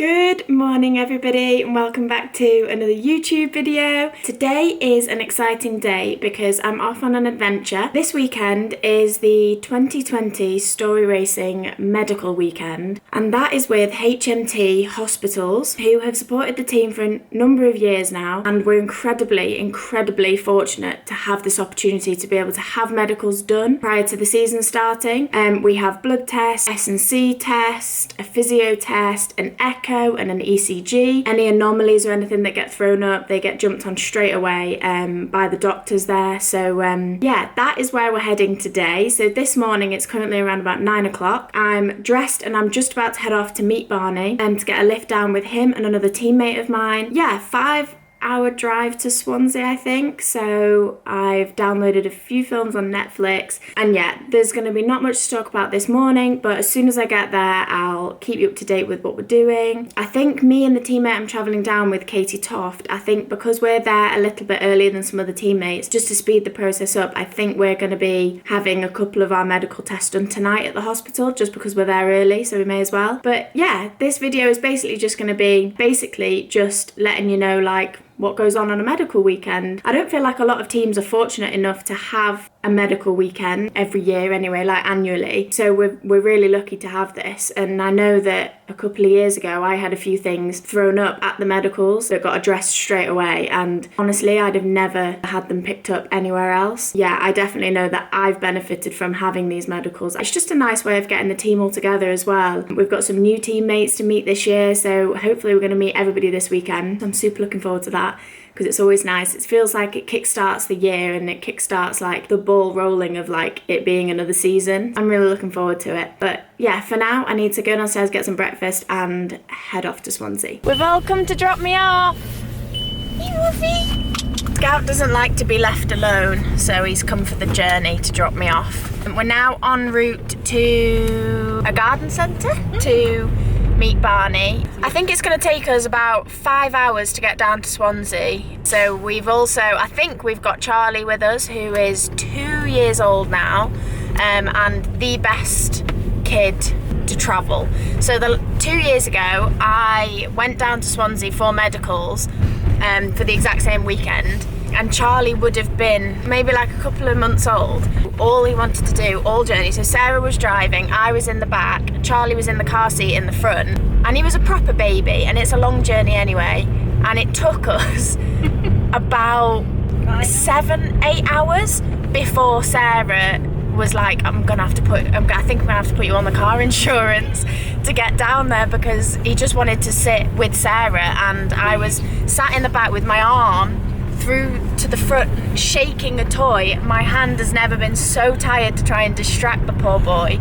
Good morning everybody and welcome back to another YouTube video. Today is an exciting day because I'm off on an adventure. This weekend is the 2020 Storey Racing Medical Weekend, and that is with HMT Hospitals, who have supported the team for a number of years now, and we're incredibly fortunate to have this opportunity to be able to have medicals done prior to the season starting. We have blood tests, S&C test, a physio test, an echo and an ECG. Any anomalies or anything that get thrown up, they get jumped on straight away by the doctors there. So yeah, that is where we're heading today. So this morning, it's currently around about 9 o'clock. I'm dressed and I'm just about to head off to meet Barney and to get a lift down with him and another teammate of mine. Yeah, 5-hour drive to Swansea, I think. So I've downloaded a few films on Netflix, and yeah, there's going to be not much to talk about this morning, but as soon as I get there, I'll keep you up to date with what we're doing. I think me and the teammate I'm travelling down with, Katie Toft, I think because we're there a little bit earlier than some other teammates, just to speed the process up, I think we're going to be having a couple of our medical tests done tonight at the hospital, just because we're there early, so we may as well. But yeah, this video is basically just going to be just letting you know like what goes on a medical weekend. I don't feel like a lot of teams are fortunate enough to have a medical weekend every year anyway, like annually. So we're really lucky to have this. And I know that a couple of years ago, I had a few things thrown up at the medicals that got addressed straight away. And honestly, I'd have never had them picked up anywhere else. Yeah, I definitely know that I've benefited from having these medicals. It's just a nice way of getting the team all together as well. We've got some new teammates to meet this year, so hopefully we're going to meet everybody this weekend. I'm super looking forward to that, because it's always nice. It feels like it kickstarts the year, and it kickstarts like the ball rolling of like it being another season. I'm really looking forward to it. But yeah, for now I need to go downstairs, get some breakfast and head off to Swansea. We've all come to drop me off. Hey Wolfie! Scout doesn't like to be left alone, so he's come for the journey to drop me off. And we're now en route to a garden centre to meet Barney. I think it's going to take us about 5 hours to get down to Swansea. So I think we've got Charlie with us, who is 2 years old now, and the best kid to travel. So 2 years ago, I went down to Swansea for medicals for the exact same weekend. And Charlie would have been maybe like a couple of months old. All he wanted to do all journey. So Sarah was driving, I was in the back, Charlie was in the car seat in the front, and he was a proper baby, and it's a long journey anyway. And it took us about 7-8 hours before Sarah was like, I think we're gonna have to put you on the car insurance to get down there, because he just wanted to sit with Sarah, and I was sat in the back with my arm through to the front, shaking a toy. My hand has never been so tired to try and distract the poor boy.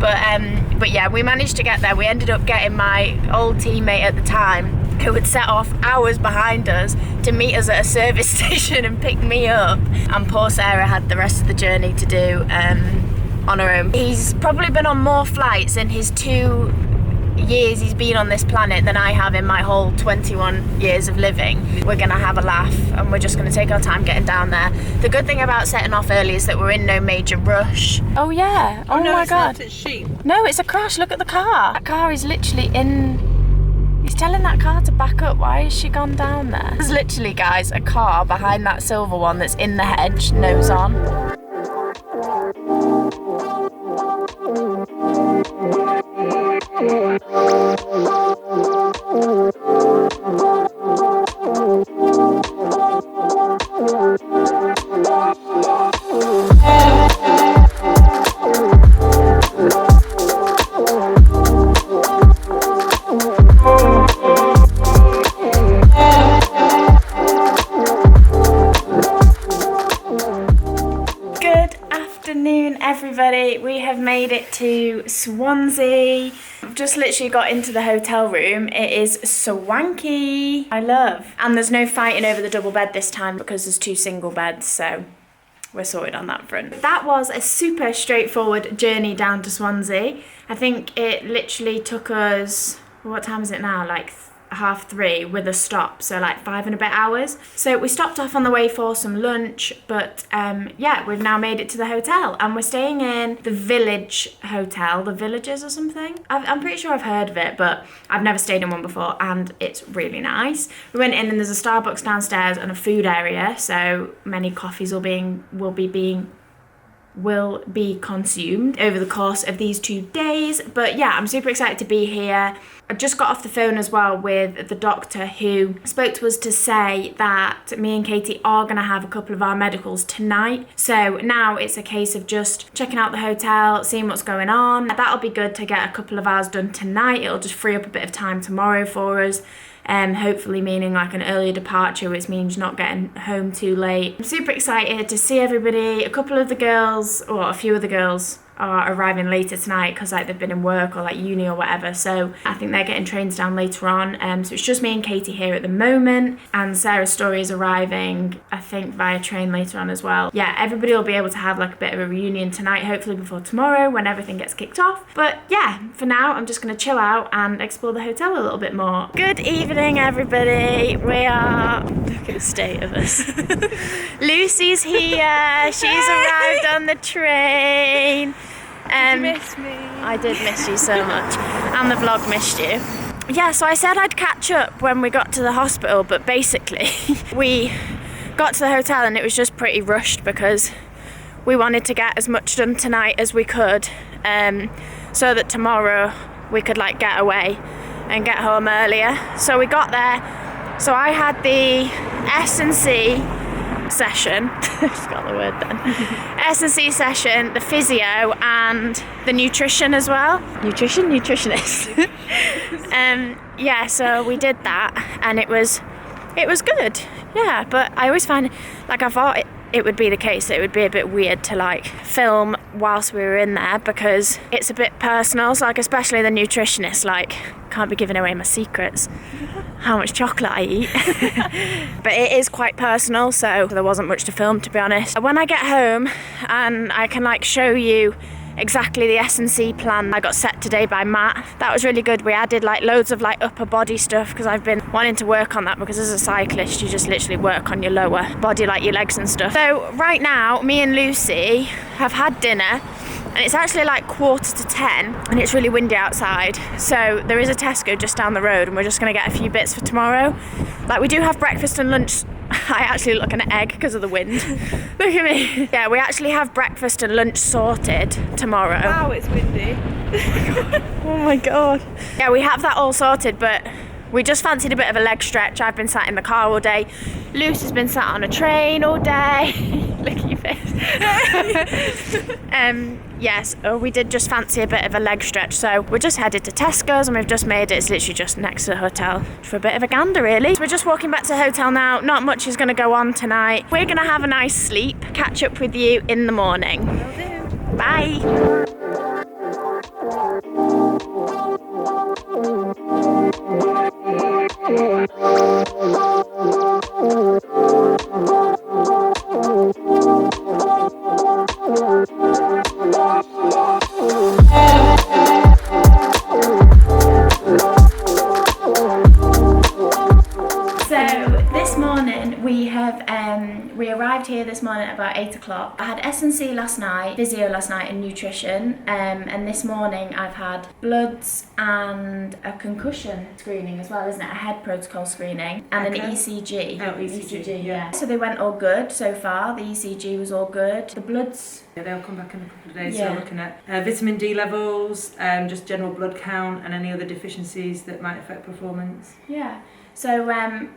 But yeah, we managed to get there. We ended up getting my old teammate at the time, who had set off hours behind us to meet us at a service station and pick me up. And poor Sarah had the rest of the journey to do on her own. He's probably been on more flights in his 2 years he's been on this planet than I have in my whole 21 years of living. We're gonna have a laugh, and we're just gonna take our time getting down there. The good thing about setting off early is that we're in no major rush. Oh yeah, oh no, my god. It's sheep. No, it's a crash, look at the car. That car is literally he's telling that car to back up. Why has she gone down there? There's literally, guys, a car behind that silver one that's in the hedge, nose on. Everybody, we have made it to Swansea. I've just literally got into the hotel room. It is swanky. I love. And there's no fighting over the double bed this time because there's 2 single beds, so we're sorted on that front. That was a super straightforward journey down to Swansea. I think it literally took us, what time is it now? Like 3:30 with a stop, so like 5 and a bit hours. So we stopped off on the way for some lunch, but yeah, we've now made it to the hotel and we're staying in the Village Hotel, the Villages or something. I'm pretty sure I've heard of it, but I've never stayed in one before, and it's really nice. We went in and there's a Starbucks downstairs and a food area, so many coffees will be consumed over the course of these 2 days. But yeah, I'm super excited to be here. I just got off the phone as well with the doctor who spoke to us to say that me and Katie are going to have a couple of our medicals tonight. So now it's a case of just checking out the hotel, seeing what's going on. That'll be good to get a couple of hours done tonight. It'll just free up a bit of time tomorrow for us. Hopefully meaning like an earlier departure, which means not getting home too late. I'm super excited to see everybody. A couple of the girls, or a few of the girls, are arriving later tonight because like they've been in work or like uni or whatever, so I think they're getting trains down later on. So it's just me and Katie here at the moment, and Sarah Storey is arriving I think via train later on as well. Yeah, everybody will be able to have like a bit of a reunion tonight, hopefully before tomorrow when everything gets kicked off. But yeah, for now I'm just going to chill out and explore the hotel a little bit more. Good evening everybody. We are, look at the state of us. Lucy's here, she's arrived on the train. Did you miss me? I did miss you so much, and the vlog missed you. Yeah, so I said I'd catch up when we got to the hospital, but basically we got to the hotel and it was just pretty rushed because we wanted to get as much done tonight as we could, so that tomorrow we could like get away and get home earlier. So we got there, so I had the S&C session, I forgot the word then, S&C session, the physio and the nutrition as well. Nutritionist. Yeah, so we did that and it was good. Yeah, but I always find, like I thought it would be the case that it would be a bit weird to like film whilst we were in there because it's a bit personal, so like especially the nutritionist, like can't be giving away my secrets, how much chocolate I eat. But it is quite personal, so there wasn't much to film, to be honest. When I get home and I can like show you exactly the S&C plan I got set today by Matt, that was really good. We added like loads of like upper body stuff because I've been wanting to work on that, because as a cyclist you just literally work on your lower body, like your legs and stuff. So right now me and Lucy have had dinner and it's actually like 9:45 and it's really windy outside, so there is a Tesco just down the road and we're just going to get a few bits for tomorrow. Like we do have breakfast and lunch. I actually look like an egg because of the wind. Look at me. Yeah, we actually have breakfast and lunch sorted tomorrow. Wow, it's windy. Oh my god. Yeah, we have that all sorted, but we just fancied a bit of a leg stretch. I've been sat in the car all day. Luce has been sat on a train all day. Look at your face. Yes, we did just fancy a bit of a leg stretch, so we're just headed to Tesco's and we've just made it. It's literally just next to the hotel for a bit of a gander, really. So we're just walking back to the hotel now. Not much is going to go on tonight. We're going to have a nice sleep. Catch up with you in the morning. Will do. Bye. We arrived here this morning at about 8 o'clock. I had S&C last night, physio last night and nutrition, and this morning I've had bloods and a concussion screening as well, isn't it? A head protocol screening and an ECG. Oh, ECG, yeah. So they went all good so far. The ECG was all good. The bloods... Yeah, they'll come back in a couple of days, so we're looking at vitamin D levels, just general blood count and any other deficiencies that might affect performance. Yeah. So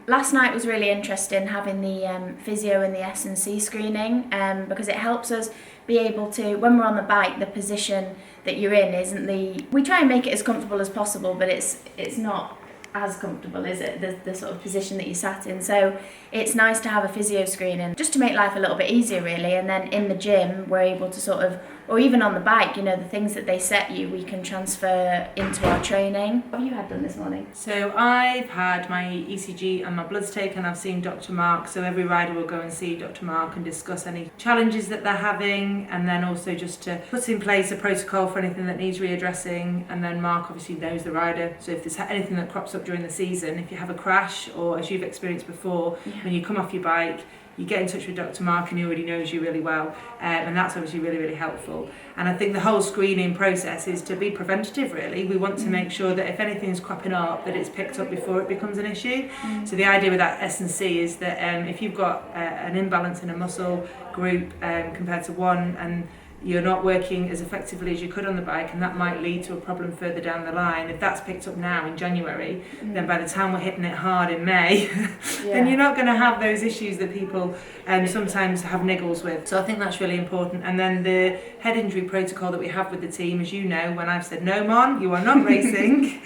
last night was really interesting having the physio and the S&C screening, because it helps us be able to, when we're on the bike, the position that you're in isn't the... We try and make it as comfortable as possible, but it's not as comfortable, is it? The sort of position that you sat in. So it's nice to have a physio screening just to make life a little bit easier, really. And then in the gym, we're able to sort of or even on the bike, you know, the things that they set you, we can transfer into our training. What have you had done this morning? So I've had my ECG and my bloods taken. I've seen Dr. Mark, so every rider will go and see Dr. Mark and discuss any challenges that they're having, and then also just to put in place a protocol for anything that needs readdressing. And then Mark obviously knows the rider, so if there's anything that crops up during the season, if you have a crash, or as you've experienced before, when you come off your bike, you get in touch with Dr. Mark and he already knows you really well, and that's obviously really, really helpful. And I think the whole screening process is to be preventative, really. We want to make sure that if anything's cropping up, that it's picked up before it becomes an issue. So the idea with that S&C is that if you've got an imbalance in a muscle group compared to one, and you're not working as effectively as you could on the bike, and that might lead to a problem further down the line. If that's picked up now in January, then by the time we're hitting it hard in May, then you're not going to have those issues that people sometimes have niggles with. So I think that's really important. And then the head injury protocol that we have with the team, as you know, when I've said, no, Mon, you are not racing,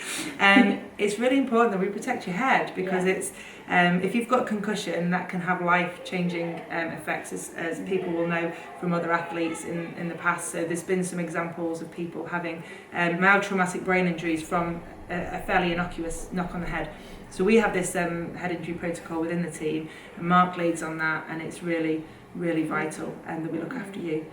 it's really important that we protect your head, because it's if you've got concussion, that can have life-changing effects, as people will know from other athletes in the past. So there's been some examples of people having mild traumatic brain injuries from a fairly innocuous knock on the head. So we have this head injury protocol within the team, and Mark leads on that, and it's really, really vital that we look after you.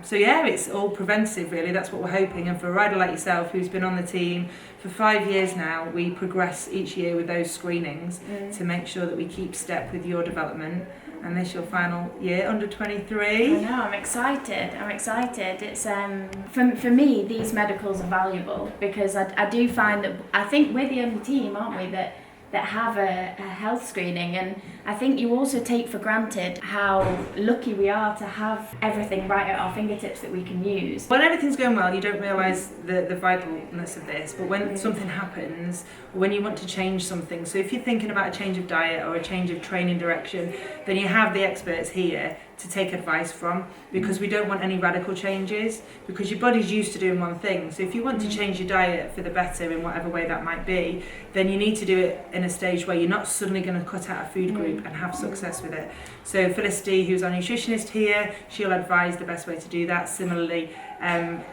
So yeah, it's all preventative, really. That's what we're hoping. And for a rider like yourself, who's been on the team for 5 years now, we progress each year with those screenings to make sure that we keep step with your development. And this your final year under 23. I know, I'm excited. It's for me, these medicals are valuable, because I do find that, I think we're the only team, aren't we, that have a health screening, and I think you also take for granted how lucky we are to have everything right at our fingertips that we can use. When everything's going well, you don't realise the vitalness of this, but when something happens, or when you want to change something, so if you're thinking about a change of diet or a change of training direction, then you have the experts here to take advice from, because we don't want any radical changes, because your body's used to doing one thing. So if you want to change your diet for the better in whatever way that might be, then you need to do it in a stage where you're not suddenly going to cut out a food group and have success with it. So Felicity, who's our nutritionist here, she'll advise the best way to do that. Similarly, Dan,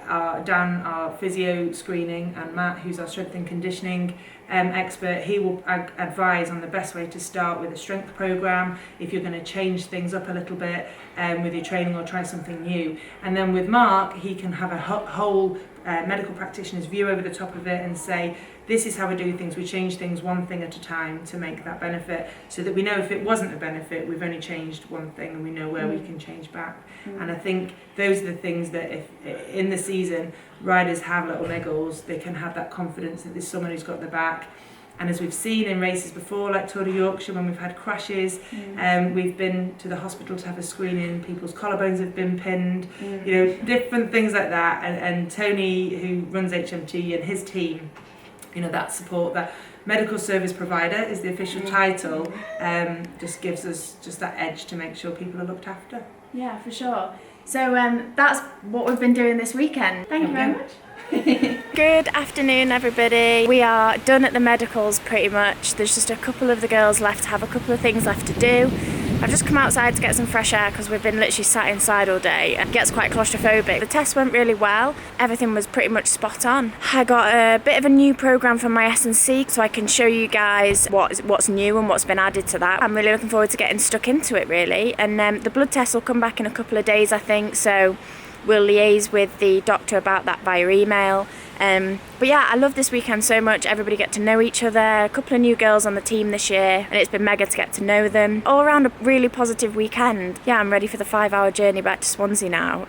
our physio screening, and Matt, who's our strength and conditioning expert, he will advise on the best way to start with a strength program, if you're going to change things up a little bit with your training or try something new. And then with Mark, he can have a whole medical practitioner's view over the top of it and say, this is how we do things. We change things one thing at a time to make that benefit, so that we know if it wasn't a benefit, we've only changed one thing, and we know where we can change back. And I think those are the things that if in the season riders have little niggles, they can have that confidence that there's someone who's got their back. And as we've seen in races before, like Tour de Yorkshire, when we've had crashes, we've been to the hospital to have a screening, people's collarbones have been pinned, you know, different things like that. And Tony, who runs HMT, and his team, you know, that support, that medical service provider is the official title, just gives us just that edge to make sure people are looked after. Yeah, for sure. So that's what we've been doing this weekend. Thank you very much. Good afternoon, everybody. We are done at the medicals pretty much. There's just a couple of the girls left to have a couple of things left to do. I've just come outside to get some fresh air because we've been literally sat inside all day, and it gets quite claustrophobic. The test went really well. Everything was pretty much spot on. I got a bit of a new programme from my S&C, so I can show you guys what's new and what's been added to that. I'm really looking forward to getting stuck into it, really. And the blood test will come back in a couple of days, I think, so we'll liaise with the doctor about that via email. But yeah, I love this weekend so much. Everybody get to know each other. A couple of new girls on the team this year, and it's been mega to get to know them. All around a really positive weekend. Yeah, I'm ready for the 5-hour journey back to Swansea now.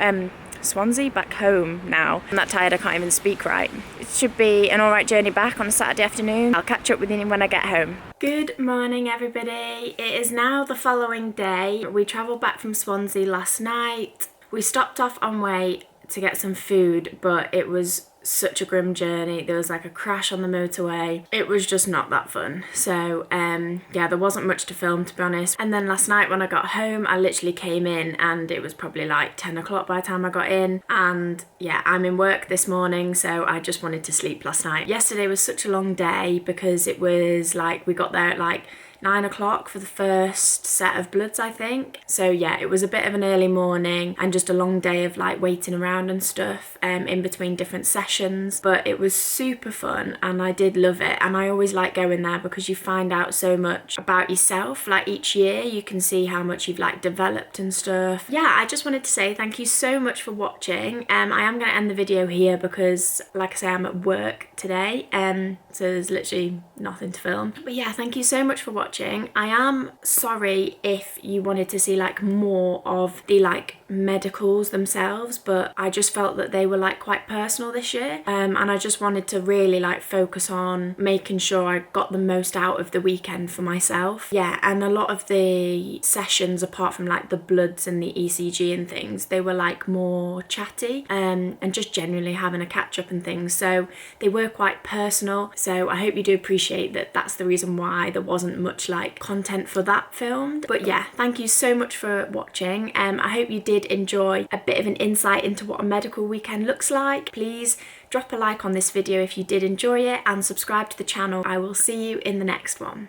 Swansea, back home now. I'm that tired I can't even speak right. It should be an alright journey back on a Saturday afternoon. I'll catch up with you when I get home. Good morning, everybody. It is now the following day. We travelled back from Swansea last night. We stopped off on way to get some food, but it was such a grim journey. There was like a crash on the motorway. It was just not that fun. So yeah, there wasn't much to film, to be honest. And then last night when I got home, I literally came in and it was probably like 10 o'clock by the time I got in. And yeah, I'm in work this morning, so I just wanted to sleep last night. Yesterday was such a long day because it was like we got there at like 9 o'clock for the first set of bloods, I think. So yeah, it was a bit of an early morning and just a long day of like waiting around and stuff in between different sessions, but it was super fun and I did love it. And I always like going there because you find out so much about yourself. Like each year you can see how much you've like developed and stuff. Yeah, I just wanted to say thank you so much for watching. I am going to end the video here because like I say, I'm at work today, so there's literally nothing to film. But yeah, thank you so much for watching. I am sorry if you wanted to see like more of the like medicals themselves, but I just felt that they were like quite personal this year, and I just wanted to really like focus on making sure I got the most out of the weekend for myself. Yeah, and a lot of the sessions, apart from like the bloods and the ECG and things, they were like more chatty and just generally having a catch up and things, so they were quite personal. So I hope you do appreciate that. That's the reason why there wasn't much like content for that filmed. But yeah, thank you so much for watching. I hope you did enjoy a bit of an insight into what a medical weekend looks like. Please drop a like on this video if you did enjoy it and subscribe to the channel. I will see you in the next one.